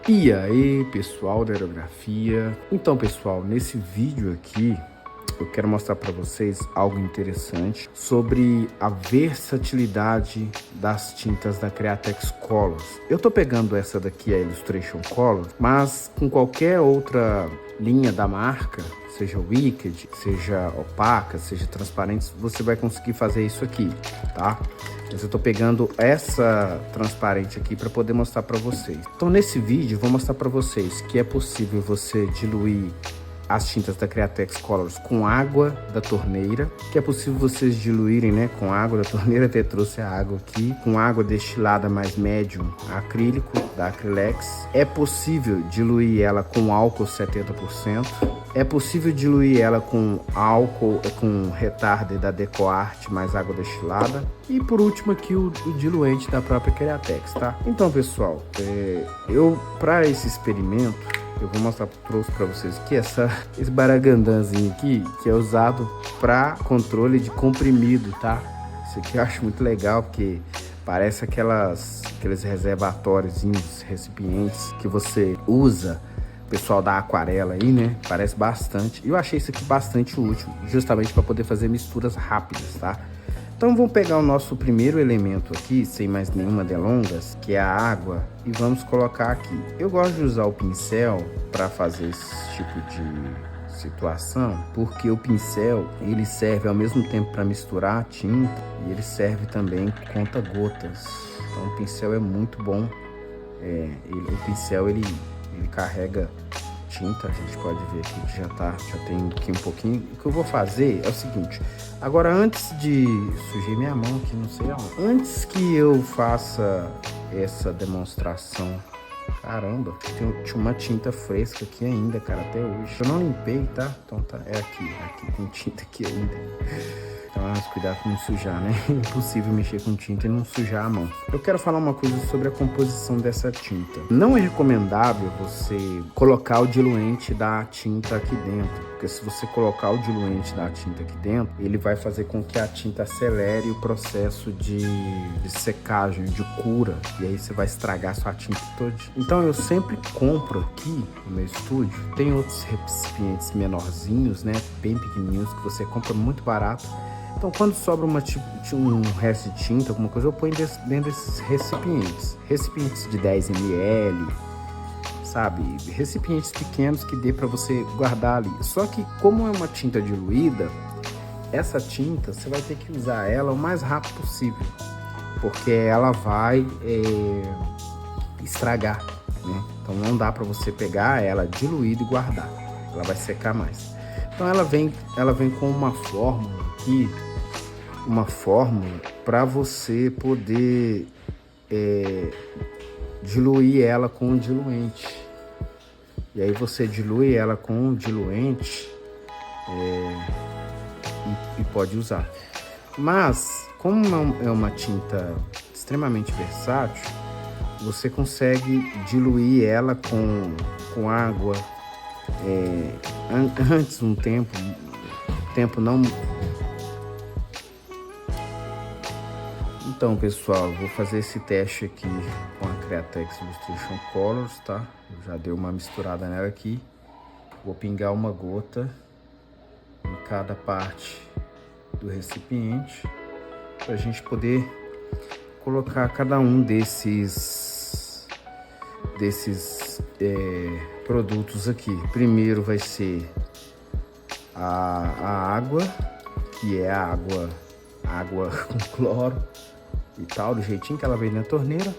E aí, pessoal da aerografia. Então, pessoal, nesse vídeo aqui eu quero mostrar para vocês algo interessante sobre a versatilidade das tintas da Createx Colors. Eu tô pegando essa daqui, a Illustration Colors, mas com qualquer outra linha da marca, seja Wicked, seja opaca, seja transparente, você vai conseguir fazer isso aqui, tá? Mas eu tô pegando essa transparente aqui para poder mostrar para vocês. Então nesse vídeo eu vou mostrar para vocês que é possível você diluir as tintas da Createx Colors com água da torneira, que é possível vocês diluírem, né, com água da torneira. Até trouxe a água aqui, com água destilada mais médium acrílico da Acrylex. É possível diluir ela com álcool 70%. É possível diluir ela com álcool, com retarded da DecoArt mais água destilada. E por último aqui o diluente da própria Createx, tá? Então, pessoal, para esse experimento eu vou mostrar, trouxe para vocês aqui esse baragandanzinho aqui, que é usado para controle de comprimido, tá? Isso aqui eu acho muito legal, porque parece aqueles reservatóriozinhos, recipientes que você usa, pessoal da aquarela aí, né? Parece bastante. E eu achei isso aqui bastante útil, justamente para poder fazer misturas rápidas, tá? Então vamos pegar o nosso primeiro elemento aqui, sem mais nenhuma delongas, que é a água, e vamos colocar aqui. Eu gosto de usar o pincel para fazer esse tipo de situação, porque o pincel ele serve ao mesmo tempo para misturar a tinta e ele serve também conta-gotas. Então o pincel é muito bom. O pincel ele carrega tinta, a gente pode ver aqui que já tem aqui um pouquinho. O que eu vou fazer é o seguinte: agora, antes de... sujei minha mão aqui, não sei aonde. Antes que eu faça essa demonstração... Caramba, tinha uma tinta fresca aqui ainda, cara, até hoje. Eu não limpei, tá? Então tá, aqui tem tinta aqui ainda. Então, cuidado com não sujar, né? É impossível mexer com tinta e não sujar a mão. Eu quero falar uma coisa sobre a composição dessa tinta. Não é recomendável você colocar o diluente da tinta aqui dentro, porque se você colocar o diluente da tinta aqui dentro, ele vai fazer com que a tinta acelere o processo de secagem, de cura, e aí você vai estragar a sua tinta toda. Então eu sempre compro aqui no meu estúdio, tem outros recipientes menorzinhos, né, bem pequenininhos, que você compra muito barato. Então, quando sobra um resto de tinta, alguma coisa, eu ponho dentro desses recipientes de 10 ml, sabe? Recipientes pequenos que dê para você guardar ali. Só que, como é uma tinta diluída, essa tinta você vai ter que usar ela o mais rápido possível, porque ela vai estragar, né? Então, não dá para você pegar ela diluída e guardar. Ela vai secar mais. Então, ela vem com uma fórmula aqui, para você poder diluir ela com o diluente. E aí você dilui ela com o diluente e pode usar. Mas, como é uma tinta extremamente versátil, você consegue diluir ela com água antes um tempo não. Então, pessoal, vou fazer esse teste aqui com a Createx Illustration Colors, tá? Eu já dei uma misturada nela aqui. Vou pingar uma gota em cada parte do recipiente para a gente poder colocar cada um desses produtos aqui. Primeiro vai ser a água, que é a água com cloro e tal, do jeitinho que ela veio na torneira.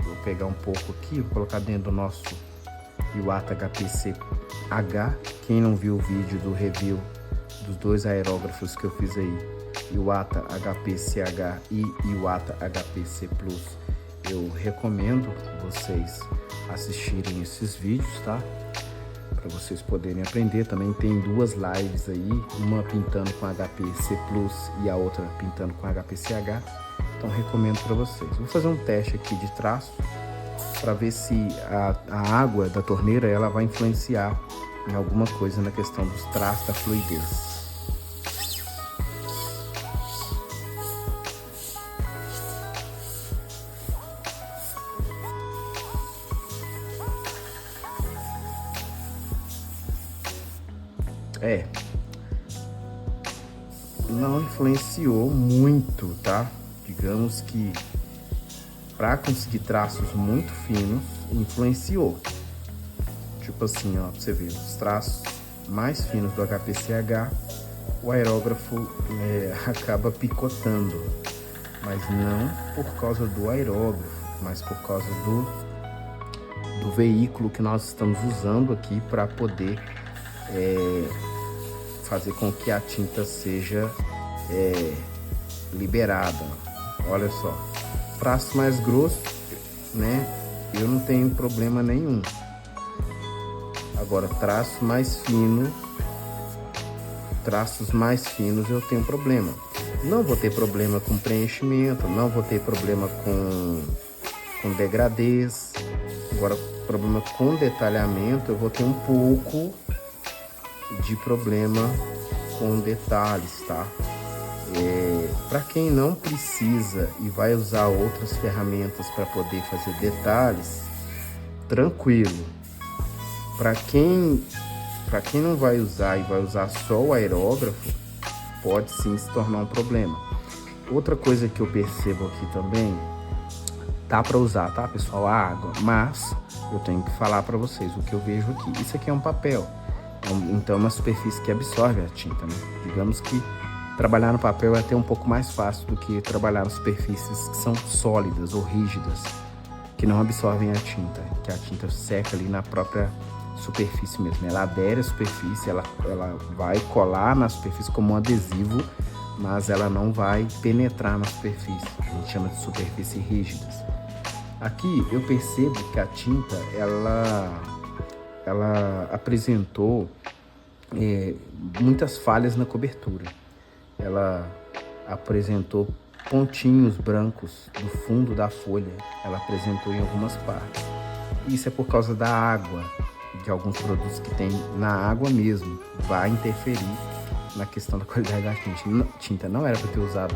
Vou pegar um pouco aqui, vou colocar dentro do nosso Iwata HPC-H. Quem não viu o vídeo do review dos dois aerógrafos que eu fiz aí, Iwata HPC-H e Iwata HPC Plus, eu recomendo vocês assistirem esses vídeos, tá? Para vocês poderem aprender. Também tem duas lives aí, uma pintando com HPC Plus e a outra pintando com HPC-H. Então recomendo para vocês. Vou fazer um teste aqui de traço para ver se a água da torneira ela vai influenciar em alguma coisa na questão dos traços, da fluidez. Não influenciou muito, tá? Digamos que para conseguir traços muito finos, influenciou. Tipo assim, ó, pra você ver, os traços mais finos do HPCH, o aerógrafo acaba picotando, mas não por causa do aerógrafo, mas por causa do veículo que nós estamos usando aqui para poder fazer com que a tinta seja liberada. Olha só, traço mais grosso, né? Eu não tenho problema nenhum. Agora, traços mais finos eu tenho problema. Não vou ter problema com preenchimento, não vou ter problema com degradês. Agora, problema com detalhamento, eu vou ter um pouco de problema com detalhes, tá? Para quem não precisa e vai usar outras ferramentas para poder fazer detalhes, tranquilo. Para quem não vai usar e vai usar só o aerógrafo, pode sim se tornar um problema. Outra coisa que eu percebo aqui também, dá para usar, tá, pessoal, a água, mas eu tenho que falar para vocês o que eu vejo aqui. Isso aqui é um papel, então é uma superfície que absorve a tinta, né? Digamos que trabalhar no papel é até um pouco mais fácil do que trabalhar nas superfícies que são sólidas ou rígidas, que não absorvem a tinta, que a tinta seca ali na própria superfície mesmo. Ela adere à superfície, ela vai colar na superfície como um adesivo, mas ela não vai penetrar na superfície. A gente chama de superfícies rígidas. Aqui eu percebo que a tinta ela apresentou muitas falhas na cobertura. Ela apresentou pontinhos brancos do fundo da folha. Ela apresentou em algumas partes. Isso é por causa da água, de alguns produtos que tem na água mesmo. Vai interferir na questão da qualidade da tinta. Não era para ter usado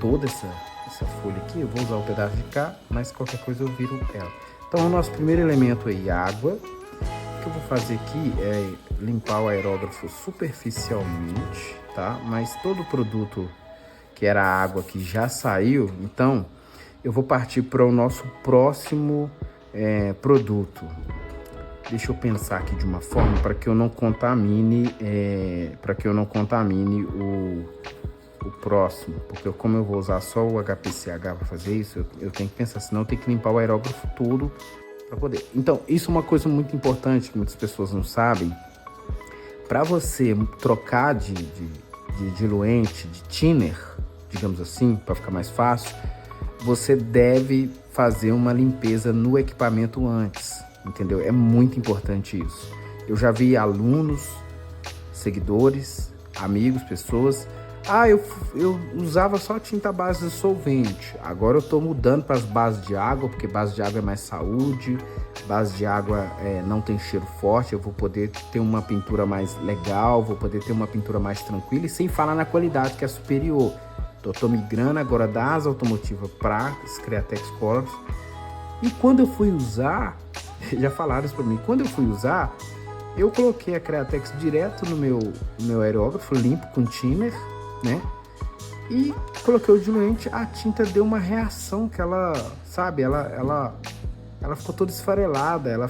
toda essa folha aqui. Eu vou usar o pedaço de cá, mas qualquer coisa eu viro ela. Então o nosso primeiro elemento aí, água. O que eu vou fazer aqui é limpar o aerógrafo superficialmente, tá? Mas todo o produto que era água que já saiu, então eu vou partir para o nosso próximo produto. Deixa eu pensar aqui de uma forma para que eu não contamine, o próximo, porque como eu vou usar só o HPCH para fazer isso, eu tenho que pensar, senão eu tenho que limpar o aerógrafo todo para poder. Então, isso é uma coisa muito importante que muitas pessoas não sabem. Para você trocar de diluente, de thinner, digamos assim, para ficar mais fácil, você deve fazer uma limpeza no equipamento antes, entendeu? É muito importante isso. Eu já vi alunos, seguidores, amigos, pessoas... eu usava só tinta base de solvente. Agora eu estou mudando para as bases de água, porque base de água é mais saúde, base de água não tem cheiro forte, eu vou poder ter uma pintura mais legal, vou poder ter uma pintura mais tranquila e sem falar na qualidade, que é superior. Eu estou migrando agora da asa automotiva para as Createx Colors. E quando eu fui usar, já falaram isso para mim, quando eu fui usar, eu coloquei a Createx direto no meu aerógrafo, limpo com thinner, né? E coloquei o diluente, a tinta deu uma reação que ela, sabe, ela ficou toda esfarelada, ela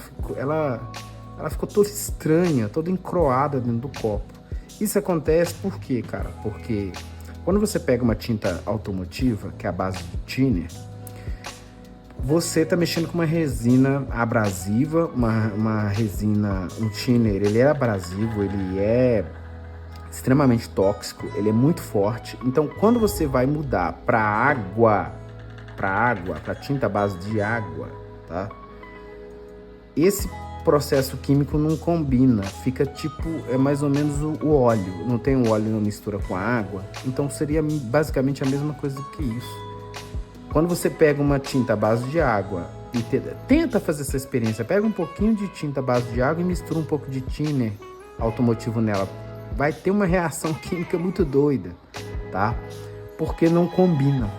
ficou toda estranha, toda encroada dentro do copo. Isso acontece por quê, cara? Porque quando você pega uma tinta automotiva, que é a base de thinner, você está mexendo com uma resina abrasiva, uma resina, um thinner, ele é abrasivo, ele é extremamente tóxico, ele é muito forte. Então, quando você vai mudar para tinta à base de água, tá? Esse processo químico não combina, fica tipo, é mais ou menos o óleo, não tem o óleo na mistura com a água, então seria basicamente a mesma coisa que isso. Quando você pega uma tinta à base de água e tenta fazer essa experiência, pega um pouquinho de tinta à base de água e mistura um pouco de thinner automotivo nela, vai ter uma reação química muito doida, tá? Porque não combinam.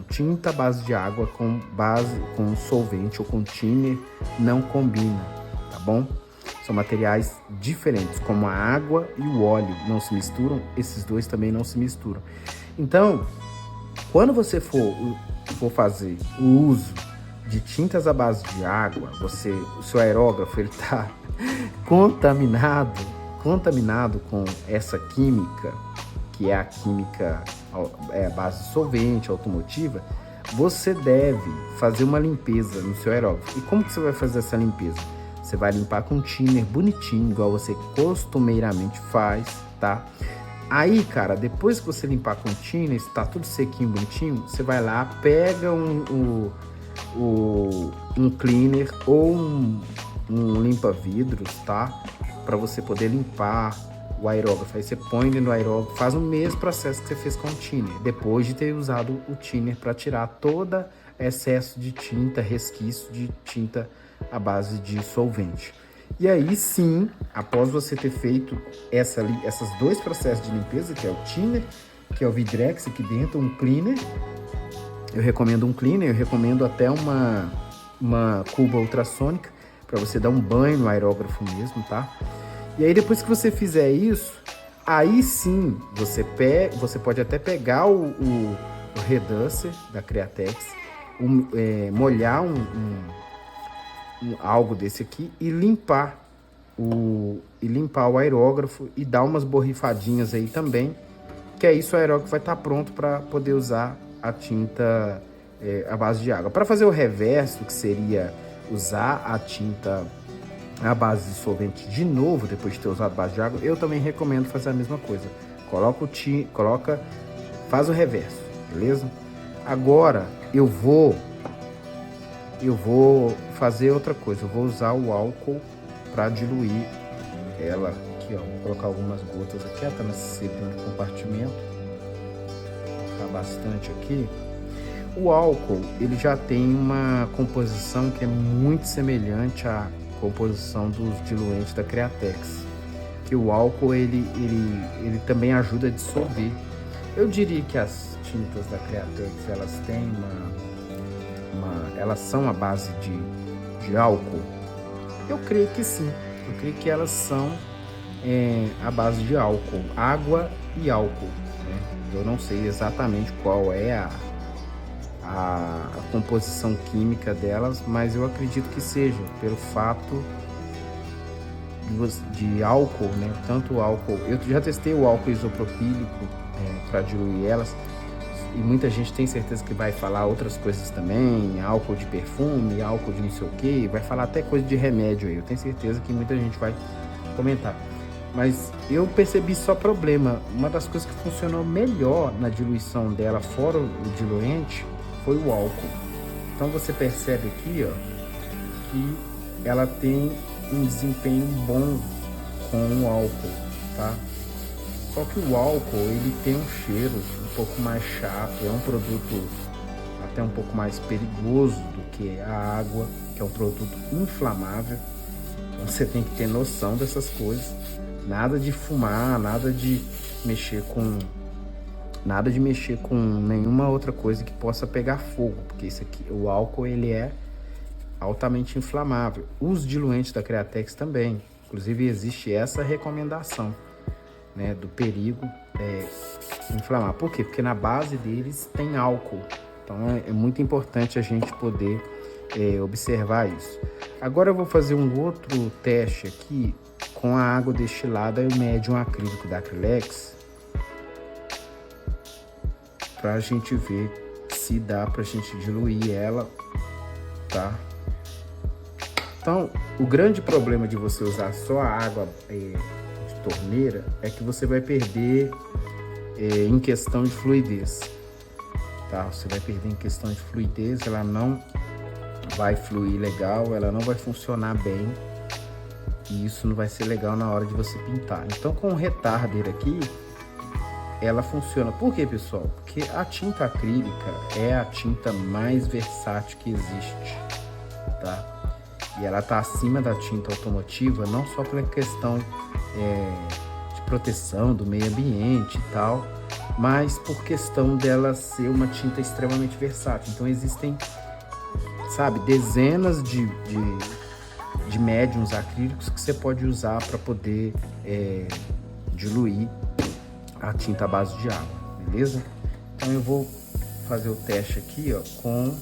Tinta à base de água com solvente ou com thinner não combina, tá bom? São materiais diferentes, como a água e o óleo não se misturam, esses dois também não se misturam. Então, quando você for fazer o uso de tintas à base de água, o seu aerógrafo ele está contaminado com essa química, que é a química a base de solvente automotiva, você deve fazer uma limpeza no seu aerógrafo. E como que você vai fazer essa limpeza? Você vai limpar com um thinner bonitinho, igual você costumeiramente faz, tá? Aí, cara, depois que você limpar com o thinner, está tudo sequinho, bonitinho, você vai lá, pega um cleaner ou um limpa-vidros, tá? Para você poder limpar o aerógrafo. Aí você põe dentro do aerógrafo, faz o mesmo processo que você fez com o thinner, depois de ter usado o thinner para tirar todo excesso de tinta, resquício de tinta à base de solvente. E aí sim, após você ter feito esses dois processos de limpeza, que é o thinner, que é o Vidrex aqui dentro, um cleaner, eu recomendo um cleaner, eu recomendo até uma cuba ultrassônica, para você dar um banho no aerógrafo mesmo, tá? E aí depois que você fizer isso, aí sim você pode até pegar o Reducer da Createx, molhar algo desse aqui e limpar o aerógrafo e dar umas borrifadinhas aí também, que aí seu aerógrafo vai estar pronto para poder usar a tinta à base de água. Para fazer o reverso, que seria usar a tinta à base de solvente de novo, depois de ter usado a base de água, eu também recomendo fazer a mesma coisa. Faz o reverso, beleza? Agora eu vou fazer outra coisa. Eu vou usar o álcool para diluir ela aqui, ó. Vou colocar algumas gotas aqui, ela tá nesse segundo compartimento. Vou colocar bastante aqui. O álcool, ele já tem uma composição que é muito semelhante à composição dos diluentes da Createx, que o álcool ele também ajuda a dissolver. Eu diria que as tintas da Createx, elas têm elas são à base de álcool. Eu creio que sim, eu creio que elas são à base de álcool, água e álcool, né? Eu não sei exatamente qual é a composição química delas, mas eu acredito que seja, pelo fato de álcool, né? Tanto o álcool, eu já testei o álcool isopropílico para diluir elas, e muita gente tem certeza que vai falar outras coisas também, álcool de perfume, álcool de não sei o que, vai falar até coisa de remédio aí, eu tenho certeza que muita gente vai comentar. Mas eu percebi só problema. Uma das coisas que funcionou melhor na diluição dela, fora o diluente, foi o álcool. Então você percebe aqui, ó, que ela tem um desempenho bom com o álcool, tá? Só que o álcool, ele tem um cheiro um pouco mais chato, é um produto até um pouco mais perigoso do que a água, que é um produto inflamável. Então você tem que ter noção dessas coisas. Nada de fumar, nada de mexer com nenhuma outra coisa que possa pegar fogo, porque isso aqui, o álcool, ele é altamente inflamável. Os diluentes da Createx também, inclusive existe essa recomendação, né, do perigo inflamar. Por quê? Porque na base deles tem álcool. Então é muito importante a gente poder observar isso. Agora eu vou fazer um outro teste aqui com a água destilada e o médium acrílico da Acrylex, para a gente ver se dá para a gente diluir ela, tá? Então, o grande problema de você usar só a água de torneira é que você vai perder em questão de fluidez, tá? Você vai perder em questão de fluidez, ela não vai fluir legal, ela não vai funcionar bem, e isso não vai ser legal na hora de você pintar. Então, com o retarder aqui, ela funciona. Por quê, pessoal? Porque a tinta acrílica é a tinta mais versátil que existe, tá? E ela tá acima da tinta automotiva, não só pela questão de proteção do meio ambiente e tal, mas por questão dela ser uma tinta extremamente versátil. Então existem, sabe, dezenas de médiums acrílicos que você pode usar para poder diluir a tinta à base de água, beleza? Então eu vou fazer o teste aqui, ó, com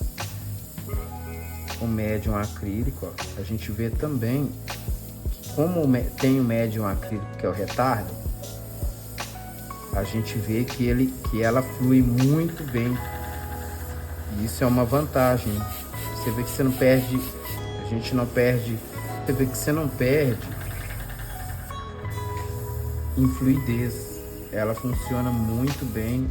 o médium acrílico, ó. A gente vê também que como tem o médium acrílico, que é o retardo, a gente vê que ela flui muito bem. E isso é uma vantagem. Você vê que você não perde, a gente não perde, você vê que você não perde em fluidez. Ela funciona muito bem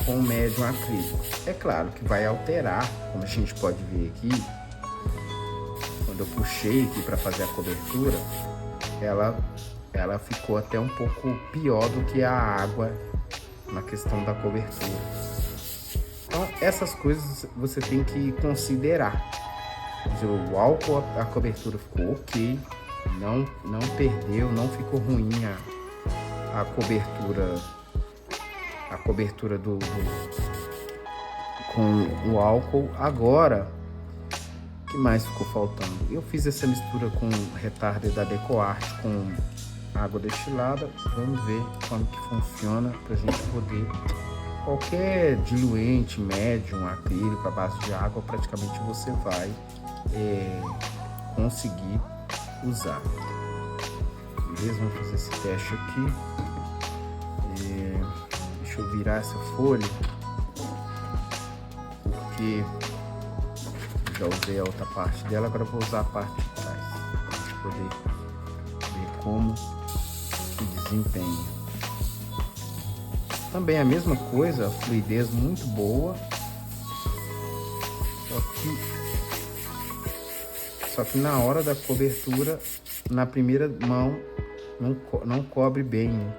com o médium acrílico. É claro que vai alterar, como a gente pode ver aqui, quando eu puxei aqui para fazer a cobertura, ela ficou até um pouco pior do que a água na questão da cobertura. Então essas coisas você tem que considerar. O álcool, a cobertura ficou ok, não perdeu, não ficou ruim a cobertura com o álcool. Agora, o que mais ficou faltando? Eu fiz essa mistura com retarder da DecoArt com água destilada. Vamos ver como que funciona para a gente poder, qualquer diluente médium acrílico à base de água, praticamente você vai conseguir usar. Beleza? Vamos fazer esse teste aqui. Deixa eu virar essa folha, porque já usei a outra parte dela, agora eu vou usar a parte de trás para a gente poder ver como se desempenha. Também a mesma coisa, a fluidez muito boa, só que na hora da cobertura, na primeira mão, não cobre bem.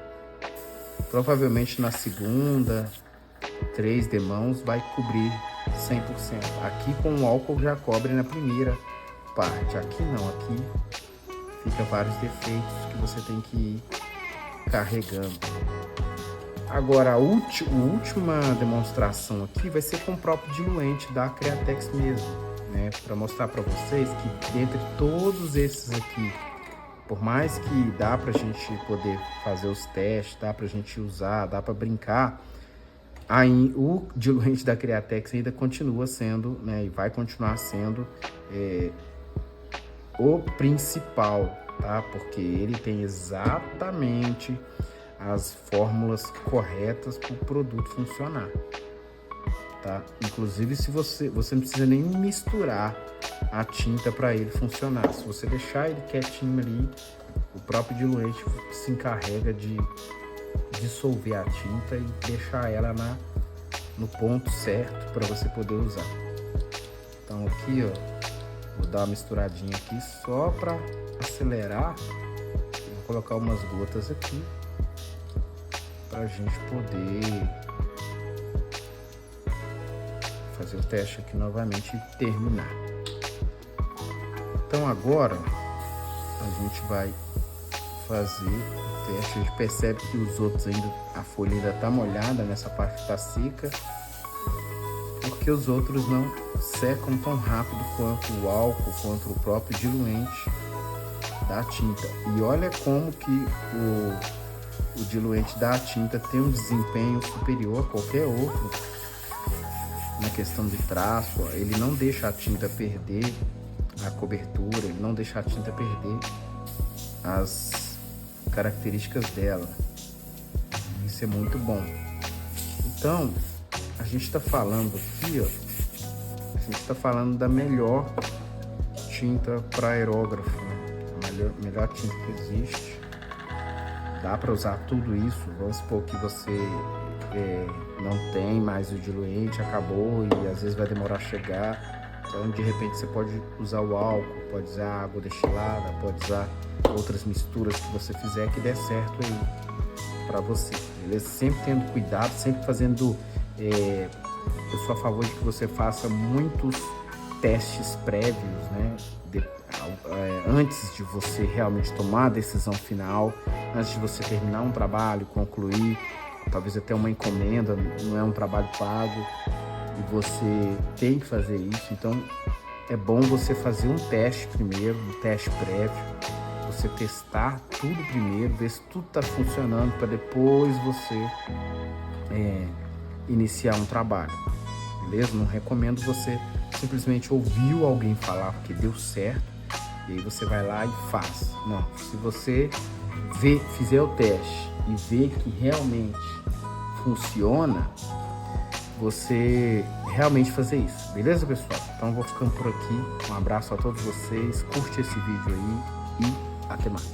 Provavelmente na segunda, 3 demãos vai cobrir 100%. Aqui com o álcool já cobre na primeira parte. Aqui não, aqui fica vários defeitos que você tem que ir carregando. Agora a última demonstração aqui vai ser com o próprio diluente da Createx mesmo, né? Para mostrar para vocês que dentre todos esses aqui, por mais que dá pra gente poder fazer os testes, dá pra gente usar, dá pra brincar, aí o diluente da Createx ainda continua sendo, né, e vai continuar sendo o principal, tá? Porque ele tem exatamente as fórmulas corretas para o produto funcionar, tá? Inclusive, se você não precisa nem misturar a tinta para ele funcionar. Se você deixar ele quietinho ali, o próprio diluente se encarrega de dissolver a tinta e deixar ela no ponto certo para você poder usar. Então aqui, ó, vou dar uma misturadinha aqui só para acelerar. Vou colocar umas gotas aqui para a gente poder fazer o teste aqui novamente e terminar. Então agora a gente vai fazer o teste. A gente percebe que os outros ainda, a folha ainda tá molhada, nessa parte tá seca, porque os outros não secam tão rápido quanto o álcool, quanto o próprio diluente da tinta. E olha como que o diluente da tinta tem um desempenho superior a qualquer outro na questão de traço. Ele não deixa a tinta perder a cobertura, ele não deixa a tinta perder as características dela. Isso é muito bom. Então, a gente está falando aqui, ó, a gente está falando da melhor tinta para aerógrafo, né? A melhor tinta que existe. Dá para usar tudo isso. Vamos supor que você não tem mais o diluente, acabou e às vezes vai demorar a chegar. Então, de repente, você pode usar o álcool, pode usar água destilada, pode usar outras misturas que você fizer que der certo aí para você, beleza? Sempre tendo cuidado, sempre fazendo... eu sou a favor de que você faça muitos testes prévios, né? Antes de você realmente tomar a decisão final, antes de você terminar um trabalho, concluir, talvez até uma encomenda, não é um trabalho pago, e você tem que fazer isso. Então, é bom você fazer um teste primeiro, um teste prévio, você testar tudo primeiro, ver se tudo está funcionando para depois você iniciar um trabalho, beleza? Não recomendo você simplesmente ouvir alguém falar porque deu certo e aí você vai lá e faz. Não, se você fizer o teste e ver que realmente funciona, você realmente fazer isso, beleza, pessoal? Então eu vou ficando por aqui, um abraço a todos vocês, curte esse vídeo aí e até mais.